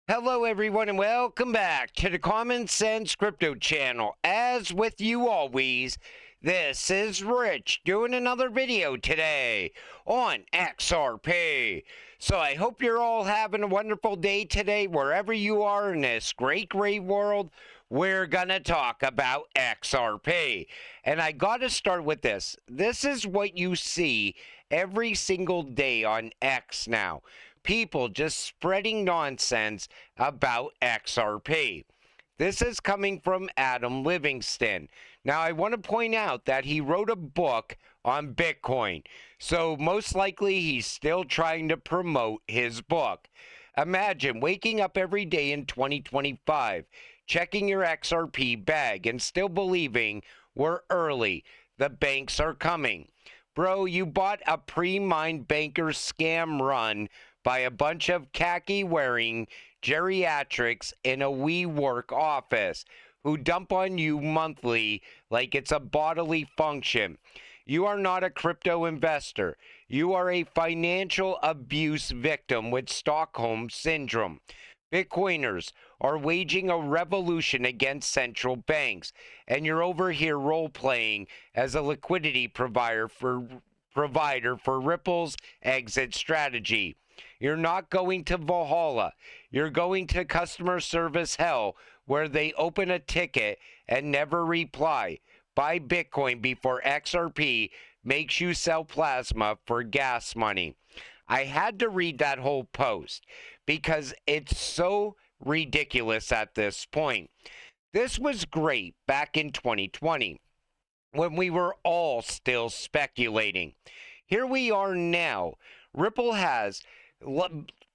Hello everyone and welcome back to the Common Sense Crypto channel. As with you always, this is Rich doing another video today on XRP. So I hope you're all having a wonderful day today wherever you are in this great world. We're gonna talk about XRP. And I gotta start with this. This is what you see every single day on X now. People just spreading nonsense about XRP. This is coming from Adam Livingston. Now, I want to point out that he wrote a book on Bitcoin, so most likely he's still trying to promote his book. Imagine waking up every day in 2025, checking your XRP bag, and still believing we're early. The banks are coming. Bro, you bought a pre-mined banker scam run by a bunch of khaki-wearing geriatrics in a WeWork office who dump on you monthly like it's a bodily function. You are not a crypto investor. You are a financial abuse victim with Stockholm Syndrome. Bitcoiners are waging a revolution against central banks, and you're over here role-playing as a liquidity provider for Ripple's exit strategy. You're not going to Valhalla. You're going to customer service hell where they open a ticket and never reply. Buy Bitcoin before XRP makes you sell plasma for gas money. I had to read that whole post because it's so ridiculous at this point. This was great back in 2020 when we were all still speculating. Here we are now. Ripple has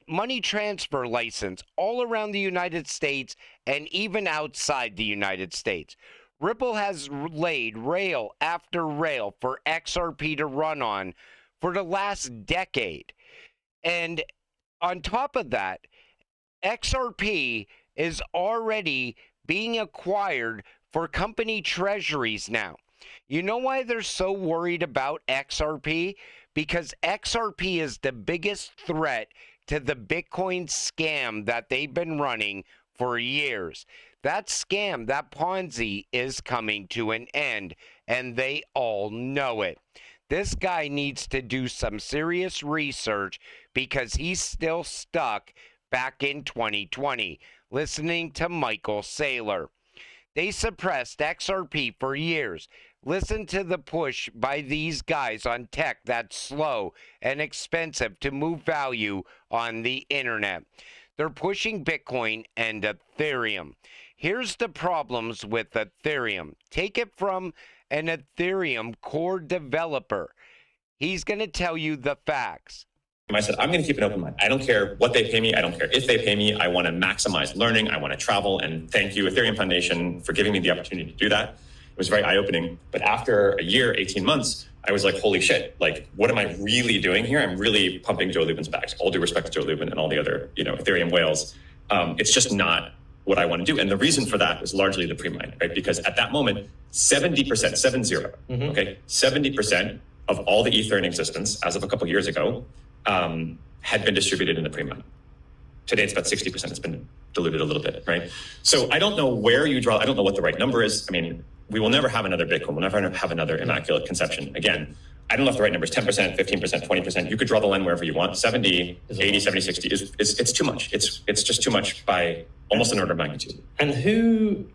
money transfer license all around the United States and even outside the United States. Ripple has laid rail after rail for XRP to run on for the last decade. And on top of that, XRP is already being acquired for company treasuries now. You know why they're so worried about XRP? Because XRP is the biggest threat to the Bitcoin scam that they've been running for years. That scam, that Ponzi, is coming to an end, and they all know it. This guy needs to do some serious research because he's still stuck back in 2020, listening to Michael Saylor. They suppressed XRP for years. Listen to the push by these guys on tech that's slow and expensive to move value on the internet. They're pushing Bitcoin and Ethereum. Here's the problems with Ethereum. Take it from an Ethereum core developer. He's going to tell you the facts. I said, I'm going to keep an open mind. I don't care what they pay me. I don't care if they pay me. I want to maximize learning. I want to travel. And thank you, Ethereum Foundation, for giving me the opportunity to do that. It was very eye-opening. But after a year, 18 months, I was like, holy shit, like, what am I really doing here? I'm really pumping Joe Lubin's bags. All due respect to Joe Lubin and all the other, Ethereum whales. It's just not what I want to do. And the reason for that was largely the pre-mine, right? Because at that moment, 70%, 70% of all the Ether in existence, as of a couple of years ago, had been distributed in the pre-mine. Today, it's about 60%. It's been diluted a little bit, right? So I don't know where you draw. I don't know what the right number is. I mean, we will never have another Bitcoin. We'll never have another immaculate conception. Again, I don't know if the right number is 10%, 15%, 20%. You could draw the line wherever you want. 70, 80, 70, 60 it's too much. It's just too much by almost an order of magnitude. And who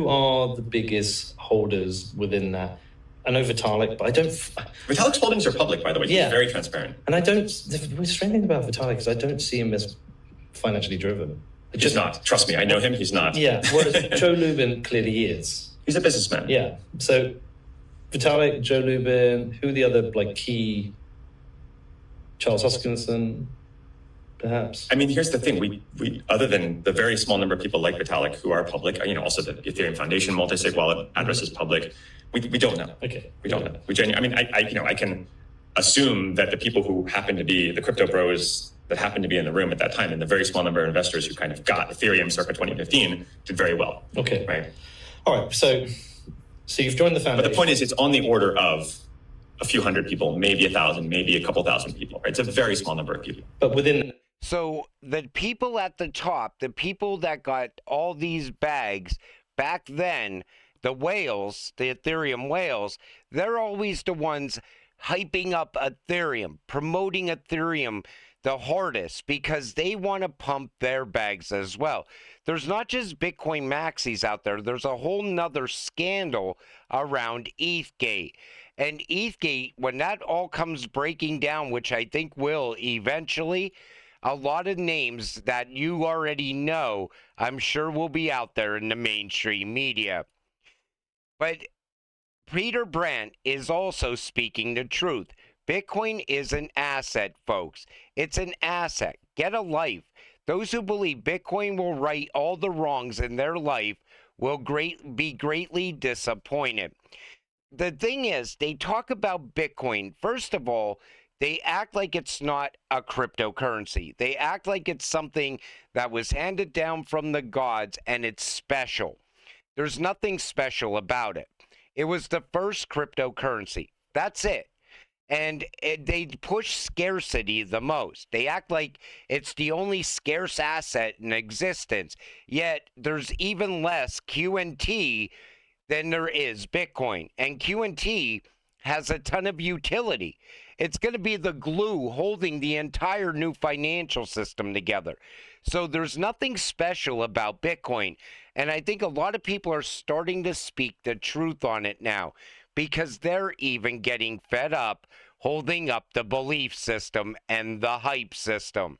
are the biggest holders within that? I know Vitalik, but I don't. Vitalik's holdings are public, by the way. He's very transparent. And I don't. The strange thing about Vitalik is I don't see him as financially driven. He's not. Trust me, I know him. He's not. Yeah. Whereas Joe Lubin clearly is. He's a businessman. Yeah. So Vitalik, Joe Lubin, who are the other key? Charles Hoskinson, perhaps. I mean, here's the thing: we other than the very small number of people like Vitalik who are public, also the Ethereum Foundation multi-sig wallet address is public. We don't know. Okay. We don't know. I can assume that the people who happen to be the crypto bros that happened to be in the room at that time and the very small number of investors who kind of got Ethereum circa 2015 did very well. Okay. Right. All right. So you've joined the foundation. But the point is, it's on the order of a few hundred people, maybe 1,000, maybe a couple thousand people. Right? It's a very small number of people. But within So the people at the top, the people that got all these bags back then, the whales, the Ethereum whales, they're always the ones hyping up Ethereum, promoting Ethereum the hardest because they want to pump their bags as well. There's not just Bitcoin maxis out there. There's a whole nother scandal around ETHgate. And ETHgate, when that all comes breaking down, which I think will eventually, a lot of names that you already know, I'm sure will be out there in the mainstream media. But Peter Brandt is also speaking the truth. Bitcoin is an asset, folks. It's an asset. Get a life. Those who believe Bitcoin will right all the wrongs in their life will be greatly disappointed. The thing is, they talk about Bitcoin. First of all, they act like it's not a cryptocurrency. They act like it's something that was handed down from the gods and it's special. There's nothing special about it. It was the first cryptocurrency. That's it. And they push scarcity the most. They act like it's the only scarce asset in existence. Yet there's even less QNT than there is Bitcoin. And QNT has a ton of utility. It's going to be the glue holding the entire new financial system together. So there's nothing special about Bitcoin. And I think a lot of people are starting to speak the truth on it now because they're even getting fed up holding up the belief system and the hype system.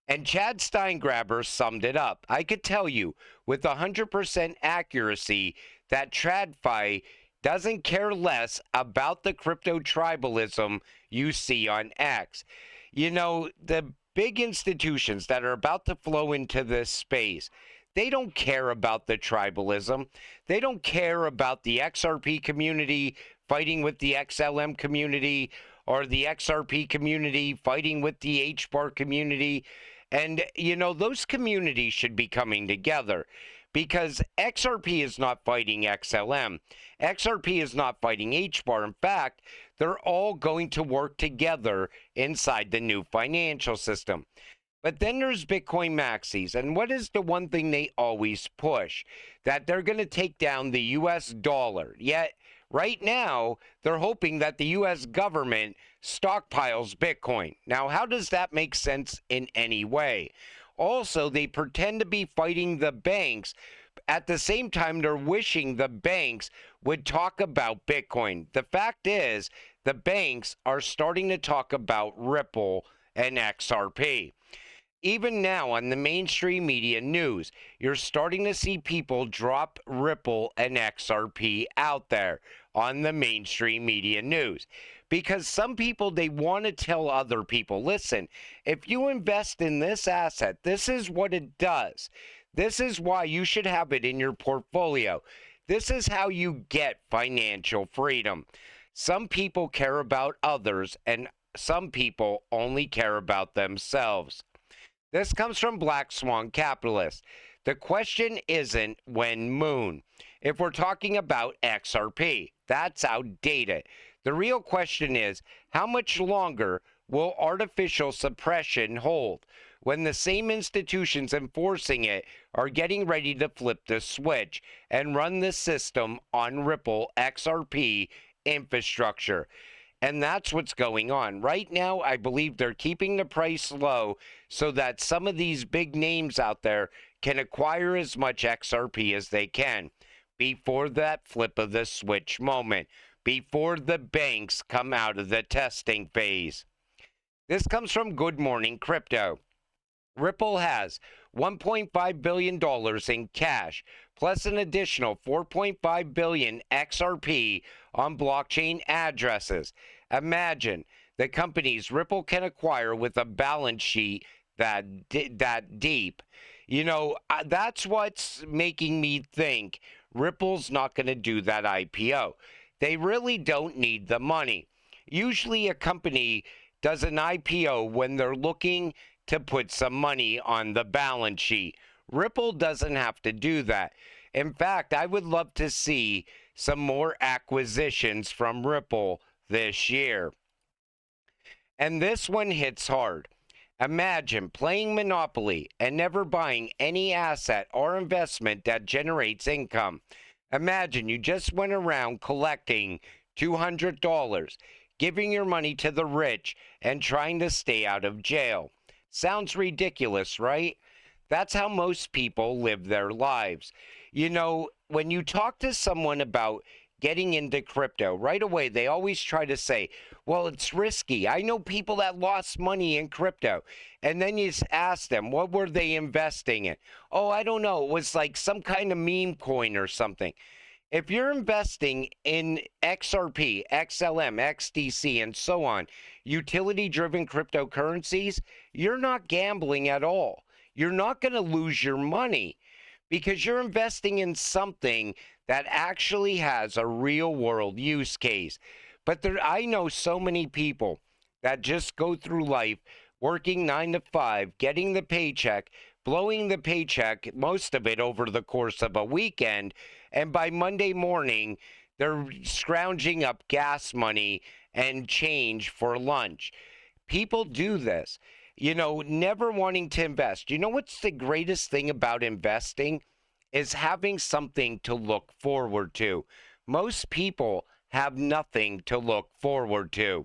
And Chad Steingraber summed it up. I could tell you with 100% accuracy that TradFi doesn't care less about the crypto tribalism you see on X. You know, the big institutions that are about to flow into this space, they don't care about the tribalism. They don't care about the XRP community fighting with the XLM community or the XRP community fighting with the HBAR community. And, you know, those communities should be coming together because XRP is not fighting XLM. XRP is not fighting HBAR. In fact, they're all going to work together inside the new financial system. But then there's Bitcoin maxis. And what is the one thing they always push? That they're going to take down the US dollar. Yet, right now, they're hoping that the US government stockpiles Bitcoin. Now, how does that make sense in any way? Also, they pretend to be fighting the banks. At the same time, they're wishing the banks would talk about Bitcoin. The fact is, the banks are starting to talk about Ripple and XRP. Even now on the mainstream media news, you're starting to see people drop Ripple and XRP out there on the mainstream media news. Because some people, they want to tell other people, listen, if you invest in this asset, this is what it does. This is why you should have it in your portfolio. This is how you get financial freedom. Some people care about others, and some people only care about themselves. This comes from Black Swan Capitalist. The question isn't when moon. If we're talking about XRP, that's outdated. The real question is, how much longer will artificial suppression hold when the same institutions enforcing it are getting ready to flip the switch and run the system on Ripple XRP infrastructure? And that's what's going on. Right now, I believe they're keeping the price low so that some of these big names out there can acquire as much XRP as they can before that flip of the switch moment, before the banks come out of the testing phase. This comes from Good Morning Crypto. Ripple has $1.5 billion in cash, plus an additional 4.5 billion XRP on blockchain addresses. Imagine the companies Ripple can acquire with a balance sheet that deep. You know, that's what's making me think Ripple's not going to do that IPO. They really don't need the money. Usually a company does an IPO when they're looking to put some money on the balance sheet. Ripple doesn't have to do that. In fact, I would love to see some more acquisitions from Ripple this year. And this one hits hard. Imagine playing Monopoly and never buying any asset or investment that generates income. Imagine you just went around collecting $200, giving your money to the rich, and trying to stay out of jail. Sounds ridiculous, right? That's how most people live their lives. You know, when you talk to someone about getting into crypto, right away they always try to say, well, it's risky. I know people that lost money in crypto. And then you ask them, what were they investing in? Oh, I don't know. It was like some kind of meme coin or something. If you're investing in XRP, XLM, XDC, and so on, utility-driven cryptocurrencies, you're not gambling at all. You're not going to lose your money because you're investing in something that actually has a real-world use case. But I know so many people that just go through life working 9 to 5, getting the paycheck, blowing the paycheck, most of it over the course of a weekend, and by Monday morning, they're scrounging up gas money and change for lunch. People do this, you know, never wanting to invest. You know what's the greatest thing about investing? Is having something to look forward to. Most people have nothing to look forward to.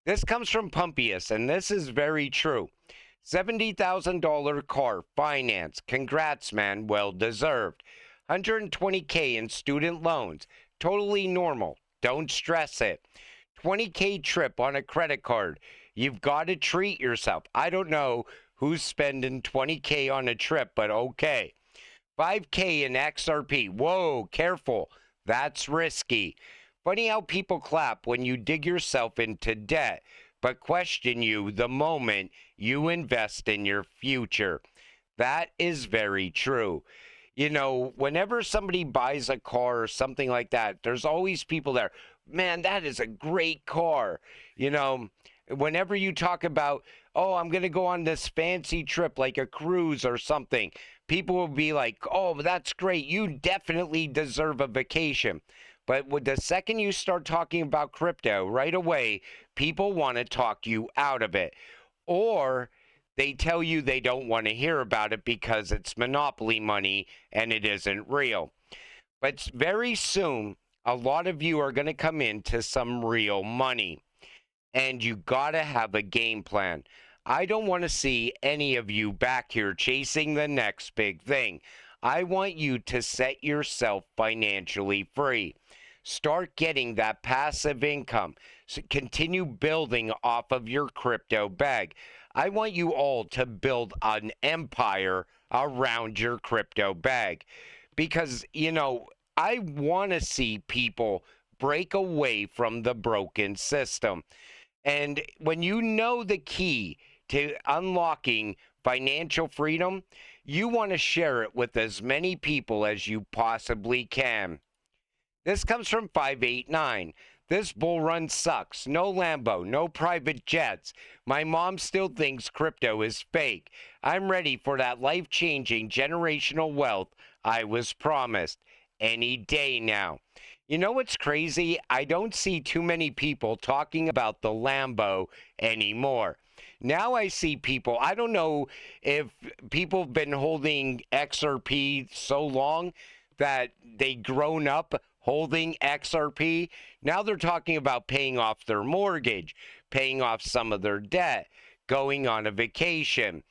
This comes from Pumpius, and this is very true. $70,000 car finance. Congrats, man. Well deserved. $120K in student loans. Totally normal. Don't stress it. $20K trip on a credit card. You've got to treat yourself. I don't know who's spending $20K on a trip, but okay. $5K in XRP. Whoa, careful. That's risky. Funny how people clap when you dig yourself into debt, but question you the moment you invest in your future. That is very true. You know, whenever somebody buys a car or something like that, there's always people there. Man, that is a great car. You know, whenever you talk about, oh, I'm going to go on this fancy trip like a cruise or something, people will be like, oh, that's great. You definitely deserve a vacation. But with the second you start talking about crypto, right away, people want to talk you out of it. Or they tell you they don't want to hear about it because it's monopoly money and it isn't real. But very soon, a lot of you are going to come into some real money. And you got to have a game plan. I don't want to see any of you back here chasing the next big thing. I want you to set yourself financially free. Start getting that passive income. So continue building off of your crypto bag. I want you all to build an empire around your crypto bag. Because, you know, I want to see people break away from the broken system. And when you know the key to unlocking financial freedom, you want to share it with as many people as you possibly can. This comes from 589. This bull run sucks. No Lambo, no private jets. My mom still thinks crypto is fake. I'm ready for that life-changing generational wealth I was promised. Any day now. You know what's crazy? I don't see too many people talking about the Lambo anymore. Now I see people, I don't know if people have been holding XRP so long that they've grown up holding XRP. Now they're talking about paying off their mortgage, paying off some of their debt, going on a vacation.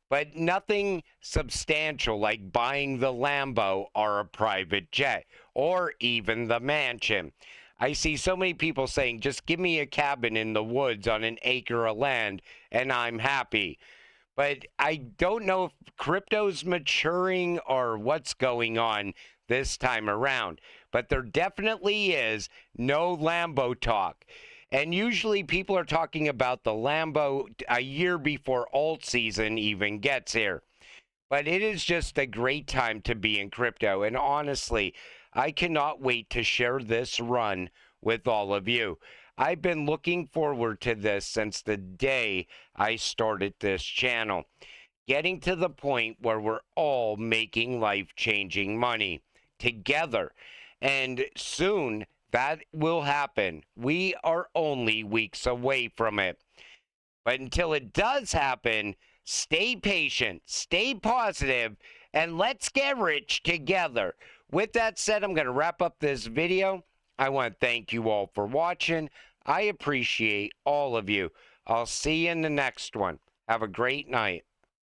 But nothing substantial like buying the Lambo or a private jet or even the mansion. I see so many people saying, just give me a cabin in the woods on an acre of land and I'm happy. But I don't know if crypto's maturing or what's going on this time around. But there definitely is no Lambo talk. And usually people are talking about the Lambo a year before alt season even gets here. But it is just a great time to be in crypto. And honestly, I cannot wait to share this run with all of you. I've been looking forward to this since the day I started this channel. Getting to the point where we're all making life-changing money together. And soon that will happen. We are only weeks away from it. But until it does happen, stay patient, stay positive, and let's get rich together. With that said, I'm going to wrap up this video. I want to thank you all for watching. I appreciate all of you. I'll see you in the next one. Have a great night.